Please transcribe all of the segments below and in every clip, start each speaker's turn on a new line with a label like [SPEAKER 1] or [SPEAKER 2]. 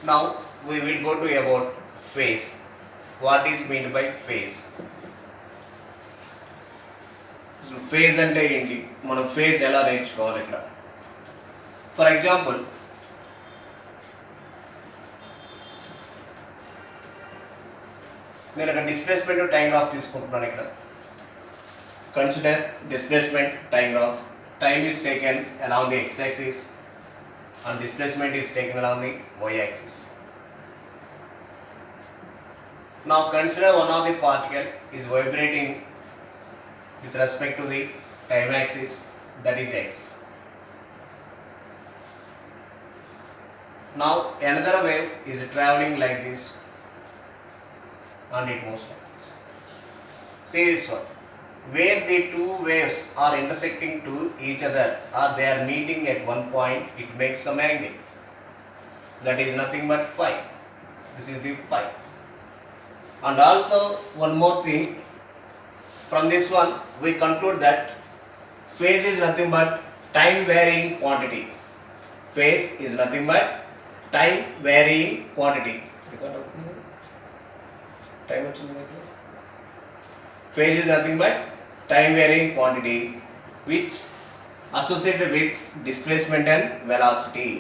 [SPEAKER 1] Now we will go to about phase. What is meant by phase? Phase అంటే ఏంటి, మనం phase ఎలా నేర్చుకోవాలి ఇక్కడ. ఫర్ ఎగ్జాంపుల్ నేను ఒక డిస్ప్లేస్మెంట్ టైం గ్రాఫ్ తీసుకుంటున్నాను ఇక్కడ. Consider displacement time graph. Time is taken along the x axis and displacement is taken along the y axis. Now consider one of the particle is vibrating with respect to the time axis, that is x. Now another wave is traveling like this and it moves like this. See this one, where the two waves are intersecting to each other or they are meeting at one point, it makes some angle, that is nothing but phi. This is the phi. And also one more thing, from this one we conclude that phase is nothing but time varying quantity. Phase is nothing but time varying quantity. Phase is nothing but time varying quantity which associated with displacement and velocity.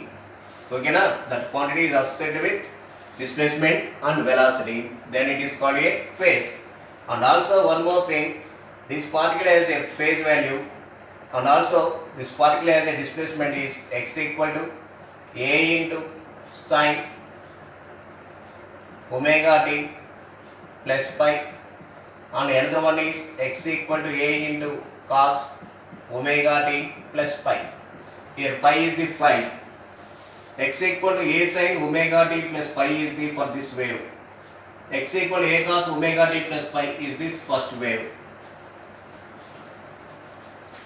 [SPEAKER 1] Okay na, that quantity is associated with displacement and velocity, then it is called a phase. And also one more thing, this particle has a phase value and also this particle has a displacement is x equal to a into sin omega t plus pi, and another one is x equal to a into cos omega t plus pi. Here pi is the phi. X equal to a sin omega t plus pi is the for this wave. X equal to a cos omega t plus pi is this first wave.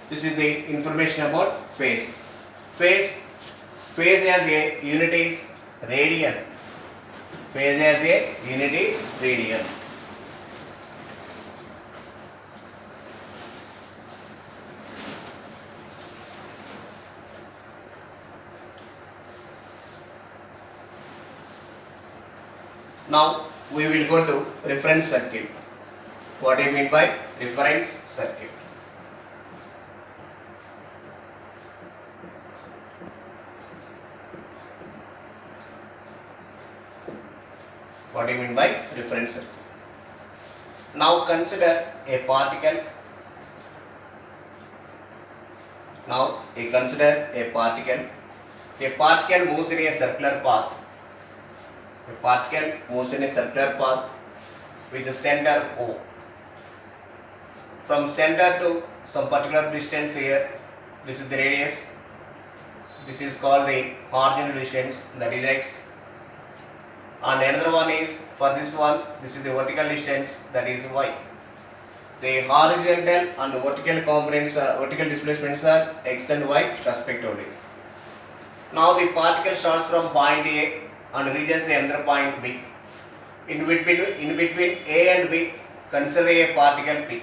[SPEAKER 1] This is the information about phase. Phase as a unit is radian. Phase as a unit is radian. Now we will go to reference circle. What do you mean by reference circle? What do you mean by reference circle? Now consider a particle. Consider a particle. A particle moves in a circular path. A particle moves in a circular path with the center O. From center to some particular distance here, this is the radius. This is called the horizontal distance, that is x. And another one is, for this one, this is the vertical distance, that is y. The horizontal and vertical components are, vertical displacements are x and y respectively. Now the particle starts from point A and reaches the another point B. In between A and B, consider a particle P.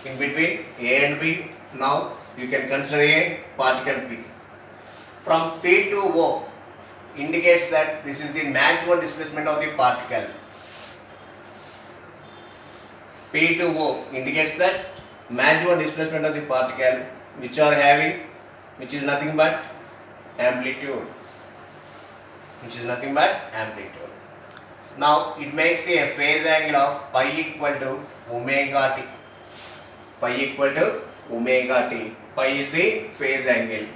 [SPEAKER 1] In between A and B, now you can consider a particle P. From P to O indicates that this is the maximum displacement of the particle. P to O indicates that maximum displacement of the particle which are having, which is nothing but amplitude. Now it makes a phase angle of pi equal to omega t. Pi is the phase angle.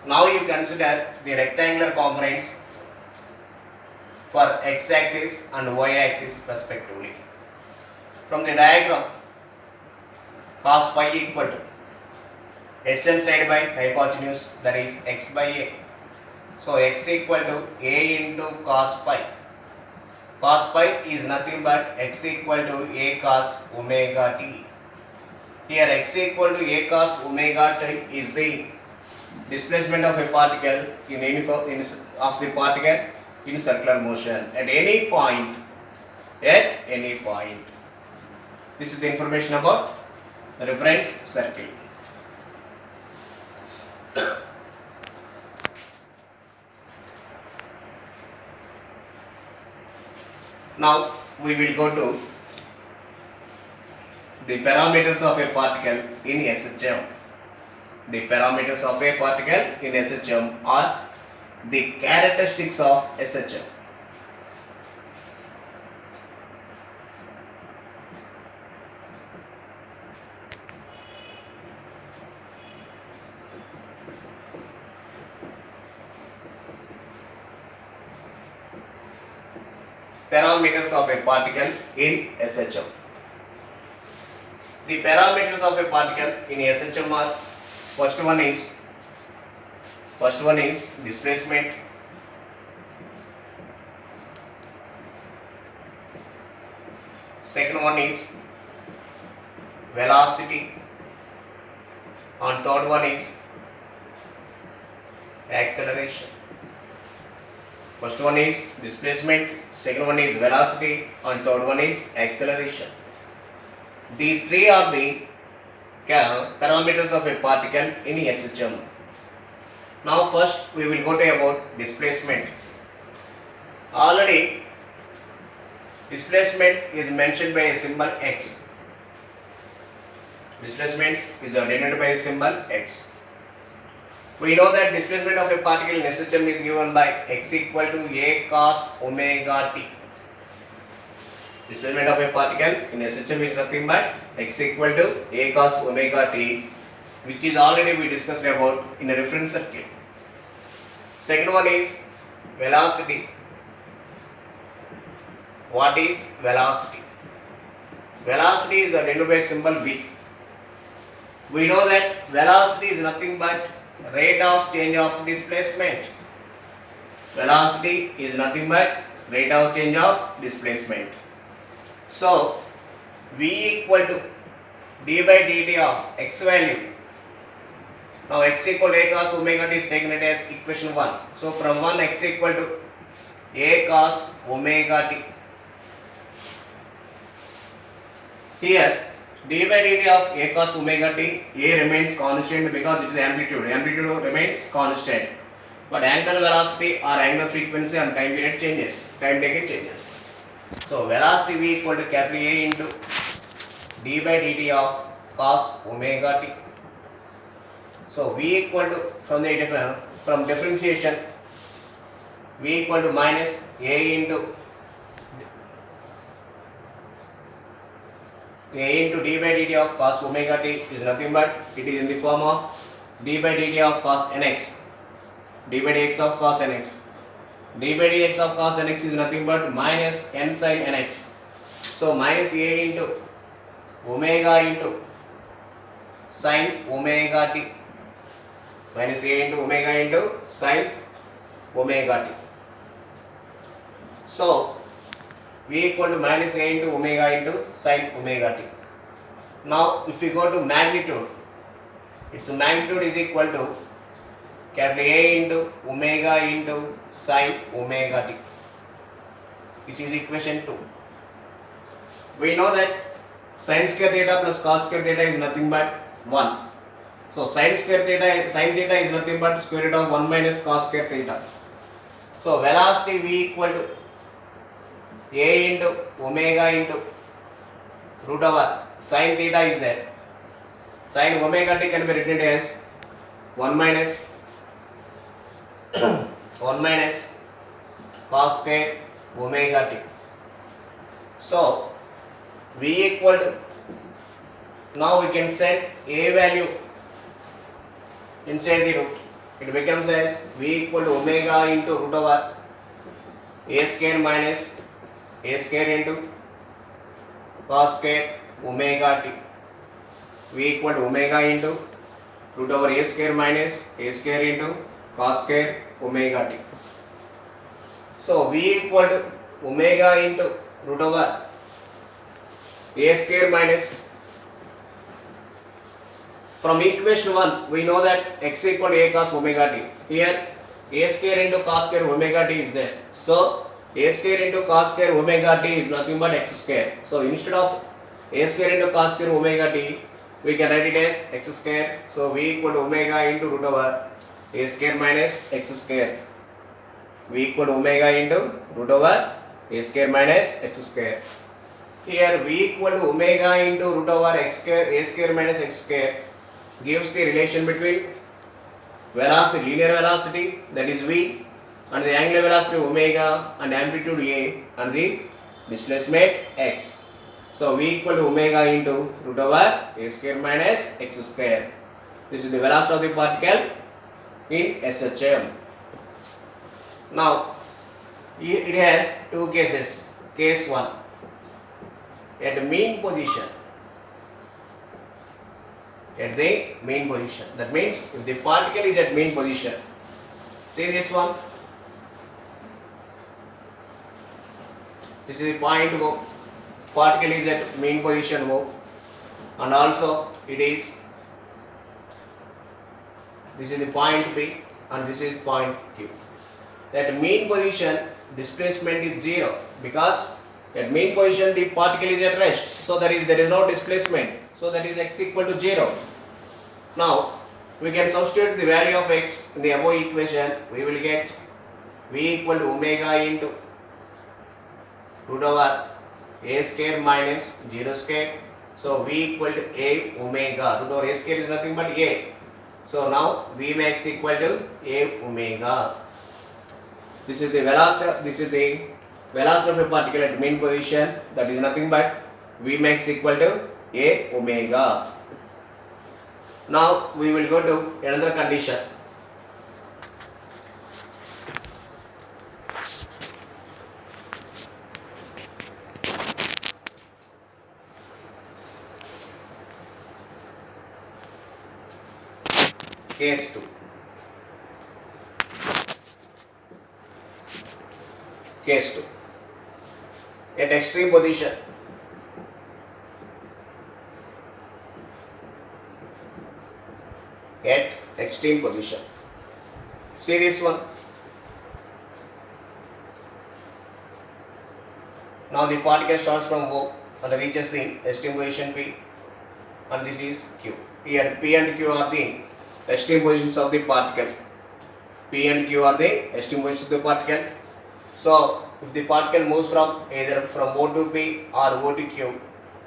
[SPEAKER 1] Now you consider the rectangular components for x axis and y axis respectively. From the diagram, cos pi equal to adjacent side by hypotenuse, that is x by a. So x equal to a into cos pi. Cos pi is nothing but x equal to a cos omega t. Here x equal to a cos omega t is the displacement of a particle in circular motion at any point. This is the information about reference circle. Now we will go to the parameters of a particle in SHM. The parameters of a particle in SHM are the characteristics of SHM. Parameters of a particle in SHM. The parameters of a particle in SHM are first one is displacement, second one is velocity, and third one is acceleration. First one is displacement, second one is velocity, and third one is acceleration. These three are the parameters of a particle in SHM. Now first we will go to about displacement. Already displacement is mentioned by a symbol x. Displacement is denoted by a symbol x. We know that displacement of a particle in SHM is given by x equal to a cos omega t. Displacement of a particle in SHM is nothing but x equal to a cos omega t, which is already we discussed about in a reference circle. Second one is velocity. What is velocity? Velocity is denoted by symbol v. We know that velocity is nothing but rate of change of displacement. Velocity is nothing but rate of change of displacement. So v equal to d by dt of x value. Now x equal to a cos omega t is taken as equation 1. So from 1 x equal to a cos omega t. Here d by dt of a cos omega t, a remains constant because it is amplitude. Amplitude remains constant, but angular velocity or angular frequency and time period changes, time taken changes. So velocity v equal to capital A into d by dt of cos omega t. So v equal to from differentiation, v equal to minus a into d by dt of cos omega t is nothing but it is in the form of d by dt of cos nx, d by dx of cos nx. d by dx of cos nx is nothing but minus n sin nx. So minus a into omega into sin omega t, minus a into omega into sin omega t. So v equal to minus a into omega into sin omega t. Now if we go to magnitude, its magnitude is equal to capital A into omega into sin omega t. This is equation 2. We know that sin square theta plus cos square theta is nothing but 1. So sin theta is nothing but square root of 1 minus cos square theta. So velocity v equal to a into omega into root over sin theta is there. Sin omega t can be written as 1 minus 1 minus cos square omega t. So v equal to, now we can set a value inside the root. It becomes as v equal to omega into root over a square minus a square into cos square omega t. V equal to omega into root over a square minus a square into cos square omega t. So v equal to omega into root over a square minus, from equation 1 we know that x equal to a cos omega t. Here a square into cos square omega t is there. So a square into cos square omega t is nothing but x square. So instead of a square into cos square omega t, we can write it as x square. So v equal to omega into root over a square minus x square. V equal to omega into root over a square minus x square. Here v equal to omega into root over x square a square minus x square gives the relation between velocity, linear velocity, that is v, and the angular velocity omega, and amplitude a, and the displacement x. So v equal to omega into root over a square minus x square. This is the velocity of the particle in SHM. Now it has two cases. Case 1, at mean position. At the mean position. That means if the particle is at mean position. See this one. This is the point O. Particle is at mean position O, and also it is. This is the point P, and this is point Q. At mean position, displacement is 0 because at mean position the particle is at rest. So there is no displacement. So that is x equal to 0. Now we can substitute the value of x in the above equation. We will get v equal to omega into root over a square minus 0 square. So v equal to a omega. Root over a square is nothing but a. So now v max equal to a omega. This is the velocity. This is the velocity of a particle at mean position. That is nothing but v max equal to a omega. Now we will go to another condition. Case 2. Case 2. At extreme position. At extreme position. See this one. Now the particle starts from O and reaches the extreme position P, and this is Q. Here P and Q are the extreme positions of the particle. P and Q are the extreme positions of the particle. So if the particle moves from either from O to P or O to Q,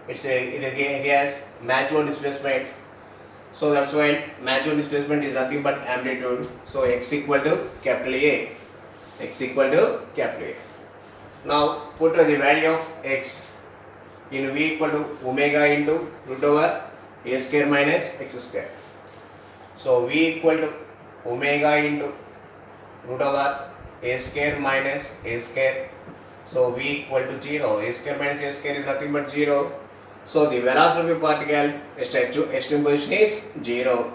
[SPEAKER 1] it has maximum displacement. So that's why maximum displacement is nothing but amplitude. So x equal to capital A. X equal to capital A. Now put the value of x in v equal to omega into root over a square minus x square. So v equal to omega into root over a square minus a square. So v equal to 0. A square minus a square is nothing but 0. So the velocity of a particle extreme position is 0.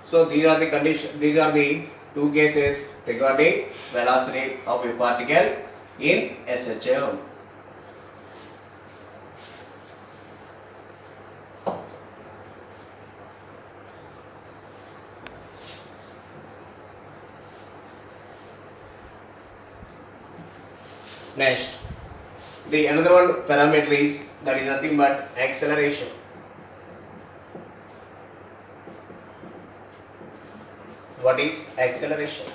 [SPEAKER 1] So these are the conditions. These are the two cases regarding velocity of a particle in SHM. Next, the another one parameter is that is nothing but acceleration. What is acceleration?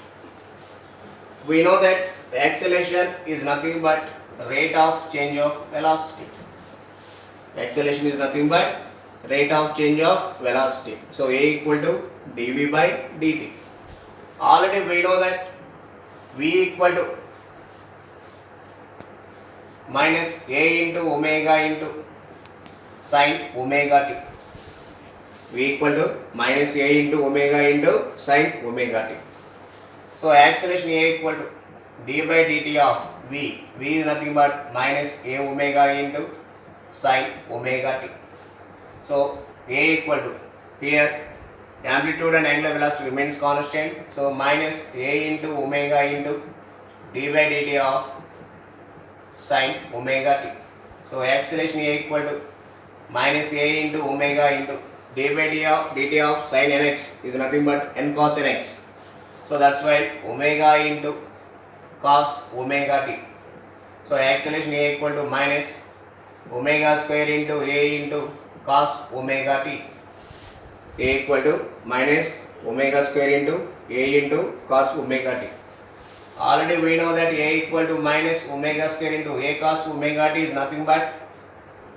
[SPEAKER 1] We know that acceleration is nothing but rate of change of velocity. Acceleration is nothing but rate of change of velocity. So A equal to dv by dt. Already we know that v equal to minus a into omega into sin omega t. V equal to minus a into omega into sin omega t. So acceleration A equal to d by dt of v. V is nothing but minus a omega into sin omega t. So A equal to, here amplitude and angular velocity remains constant. So minus a into omega into d by dt of sin omega t. So acceleration A equal to minus a into omega into d by dt of sin nx is nothing but n cos nx. So that's why omega into cos omega t. So acceleration A equal to minus omega square into a into cos omega t. A equal to minus omega square into a into cos omega t. Already we know that A equal to minus omega square into A cos omega t is nothing but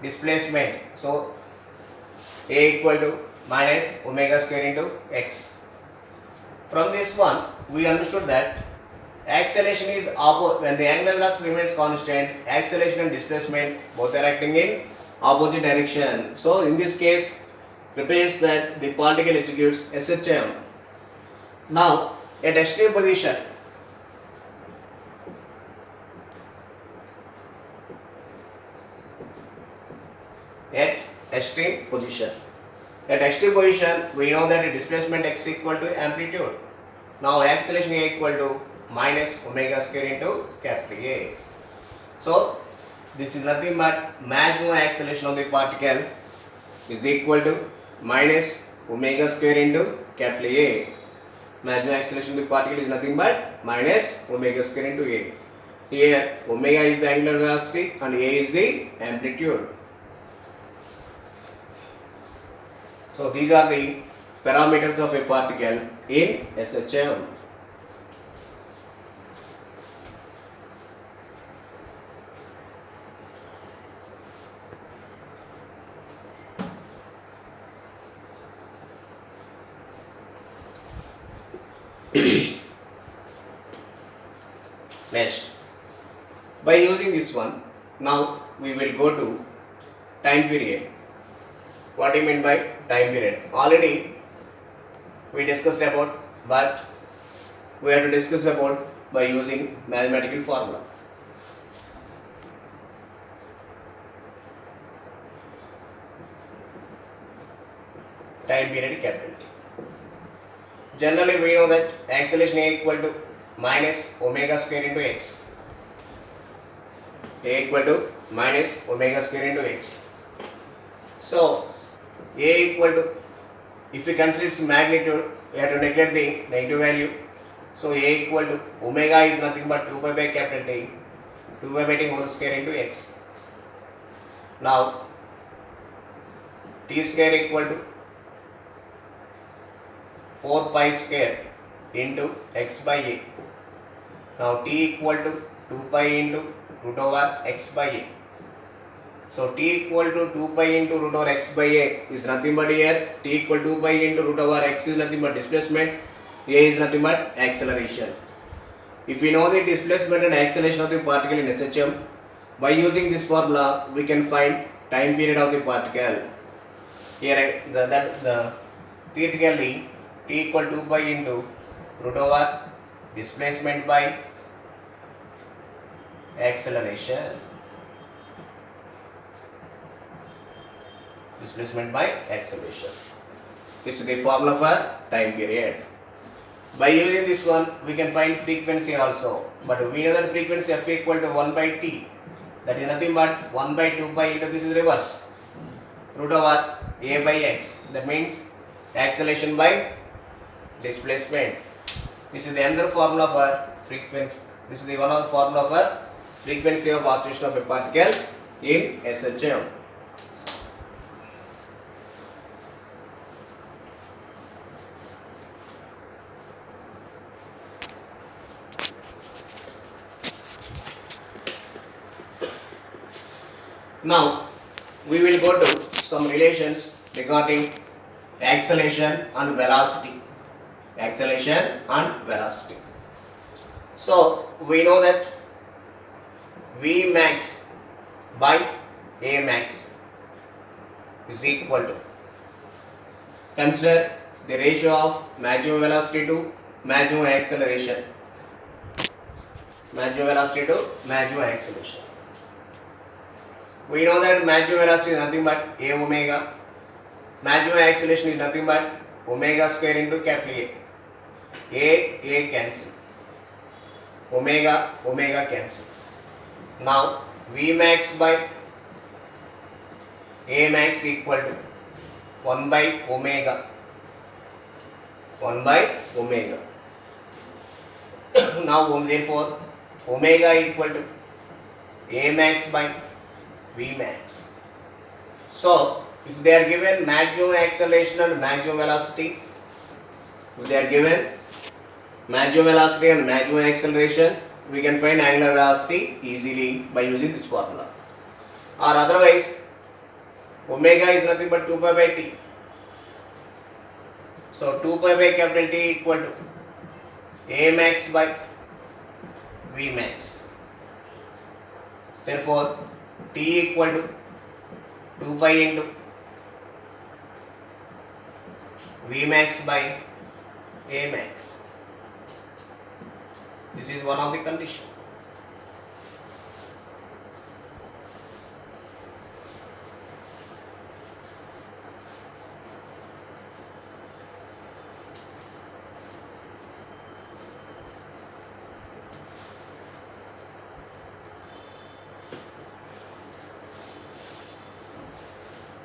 [SPEAKER 1] displacement. So A equal to minus omega square into x. From this one, we understood that acceleration is when the angular velocity remains constant, acceleration and displacement both are acting in opposite direction. So in this case, represents that the particle executes SHM. Now at extreme position, At extreme position, we know that the displacement x equal to amplitude. Now acceleration A equal to minus omega square into capital A. So this is nothing but maximum acceleration of the particle is equal to minus omega square into capital A. Maximum acceleration of the particle is nothing but minus omega square into A. Here omega is the angular velocity and A is the amplitude. So these are the parameters of a particle in SHM. Next, by using this one, now we will go to time period. What do you mean by time period? Already we discussed about, but we have to discuss about by using mathematical formula. Time period capital T. Generally we know that acceleration A equal to minus omega square into x. A equal to minus omega square into x. So A equal to, if we consider its magnitude, we have to neglect the negative value. So A equal to omega is nothing but 2 pi by capital T, 2 pi by T whole square into x. Now T square equal to 4 pi square into x by A. Now T equal to 2 pi into root over x by A. So T equal to 2 pi into root over x by A is nothing but here. T equal to 2 pi into root over x is nothing but displacement. A is nothing but acceleration. If we know the displacement and acceleration of the particle in SHM, by using this formula, we can find time period of the particle. Here, theoretically, T equal to 2 pi into root over displacement by acceleration. Displacement by acceleration. This is the formula for time period. By using this one, we can find frequency also. But we know that frequency f equal to 1 by t. That is nothing but 1 by 2 pi into this is reverse. Root over a by x. That means acceleration by displacement. This is the another formula for frequency. This is the one of the formula for frequency of oscillation of a particle in SHM. Now we will go to some relations regarding acceleration and velocity. Acceleration and velocity. So we know that V max by A max is equal to, consider the ratio of maximum velocity to maximum acceleration. Maximum velocity to maximum acceleration. We know that maximum velocity is nothing but A omega. Maximum acceleration is nothing but omega square into capital A. A cancel. Omega cancel. Now V max by A max equal to 1 by omega. 1 by omega. Now therefore omega equal to A max by V max. So if they are given maximum acceleration and maximum velocity, if they are given maximum velocity and maximum acceleration, we can find angular velocity easily by using this formula. Or otherwise, omega is nothing but 2 pi by t. So 2 pi by capital T equal to A max by V max. Therefore, T equal to 2 pi into V max by A max. This is one of the conditions.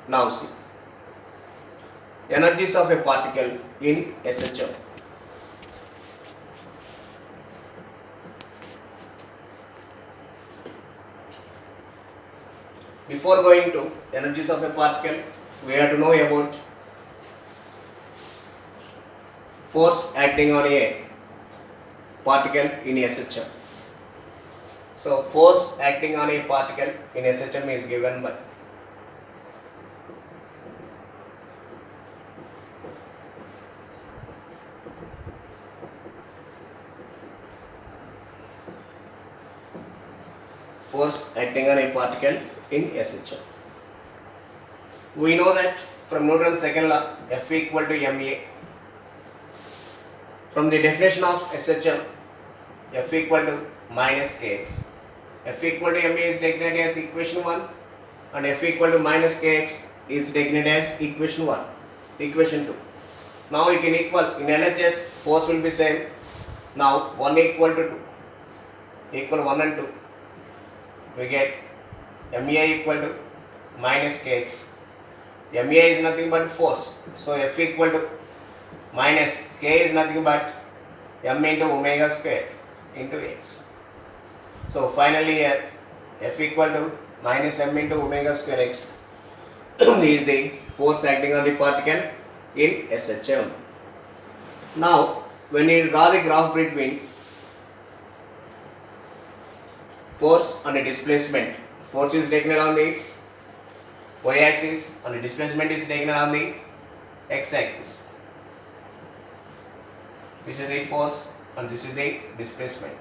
[SPEAKER 1] Now see, energies of a particle in SHM. Before going to energies of a particle, we have to know about force acting on a particle in SHM. So force acting on a particle in SHM is given by force acting on a particle in SHM. We know that from Newton's second law, F equal to ma. From the definition of SHM, F equal to minus kx. F equal to ma is designated as equation 1 and F equal to minus kx is designated as equation 1, equation 2. Now we can equal, in LHS force will be same. Now 1 equal to 2, equal 1 and 2. We get ma equal to minus kx. Ma is nothing but force. So F equal to minus k is nothing but m into omega square into x. So finally here F equal to minus m into omega square x is the force acting on the particle in SHM. Now when you draw the graph between force and displacement, force is taken on the y axis and the displacement is taken on the x axis. This is the force and this is the displacement.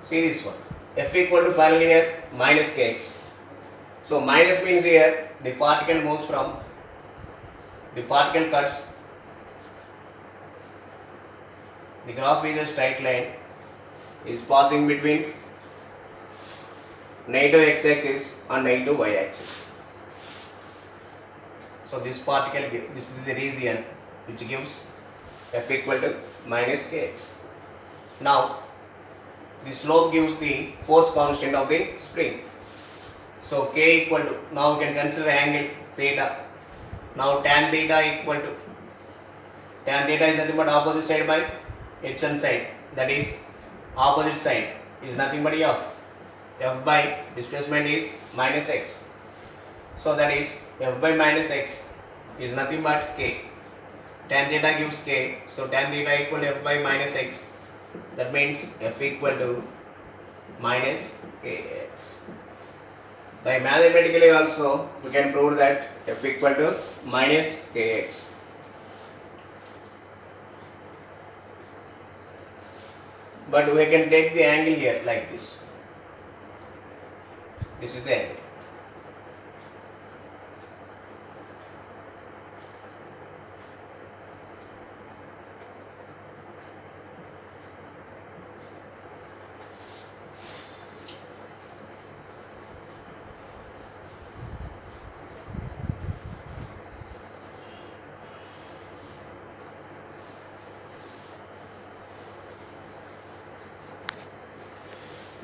[SPEAKER 1] See this one. F equal to finally here minus kx. So minus means here the particle moves from, the particle cuts, the graph is a straight line, is passing between negative x axis and negative y axis. So this particle, this is the region which gives F equal to minus kx. Now the slope gives the force constant of the spring. So k equal to, now we can consider angle theta. Now tan theta equal to, tan theta is nothing but opposite side by HN side, that is opposite side is nothing but f. F by displacement is minus x. So that is f by minus x is nothing but k. Tan theta gives k. So tan theta equal to f by minus x. That means f equal to minus kx. By mathematically also we can prove that f equal to minus kx. But we can take the angle here like this. This is the angle.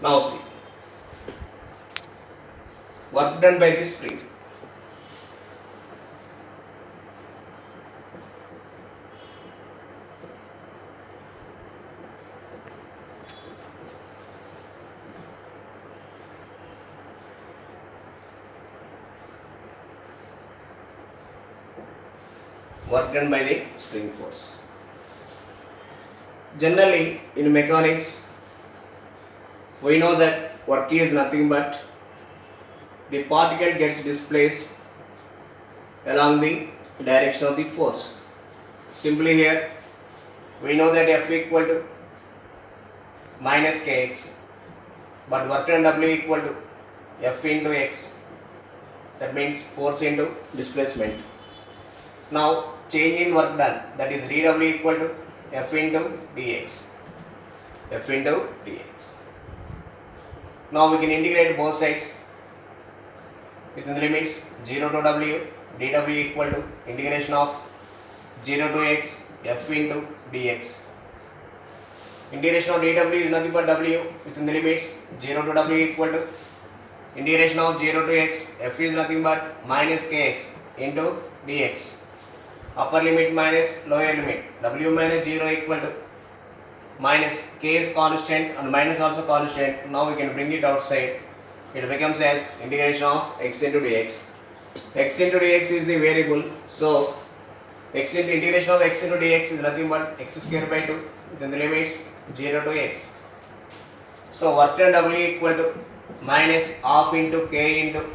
[SPEAKER 1] Now see, work done by this spring. work done by the spring force. Generally, in mechanics, we know that work is nothing but the particle gets displaced along the direction of the force. Simply here, we know that F equal to minus kx, but work done W equal to F into x. That means force into displacement. Now change in work done, that is dW equal to F into dx. F into dx. Now we can integrate both sides within the limits 0 to W, dW equal to integration of 0 to x F into dx. Integration of dW is nothing but W within the limits 0 to W equal to integration of 0 to x F is nothing but minus kx into dx. Upper limit minus lower limit, W minus 0 equal to minus k is constant and minus also constant. Now we can bring it outside. It becomes as integration of x into dx. X into dx is the variable, so x into integration of x into dx is nothing but x square by 2 within the limits 0 to x. So work done W equal to minus half into k into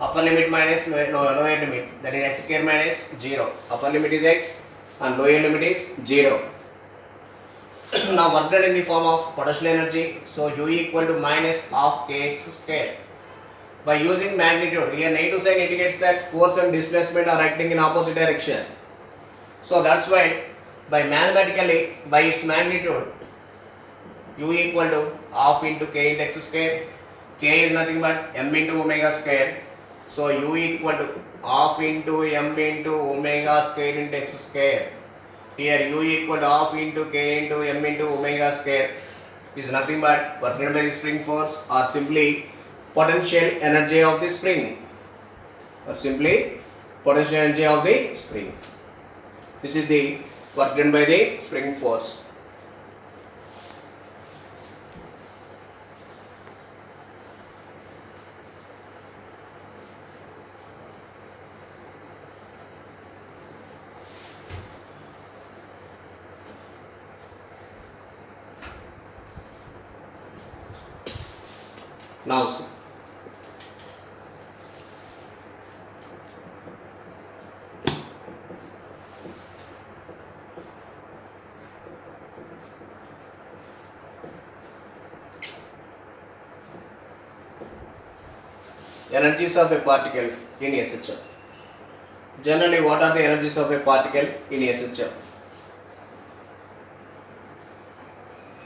[SPEAKER 1] upper limit minus lower limit, that is x square minus 0. Upper limit is x and lower limit is 0. Now work done in the form of potential energy, so U equal to minus half kx square. By using magnitude, here negative sign indicates that force and displacement are acting in opposite direction. So that's why by mathematically, by its magnitude, U equal to half into k into x square. K is nothing but m into omega square. So U equal to half into m into omega square into x square. Here U equal to half into k into m into omega square is nothing but work done by the spring force, or simply potential energy of the spring, or simply potential energy of the spring. This is the work done by the spring force. Now see. Energies of a particle in SHF. Generally, what are the energies of a particle in SHF?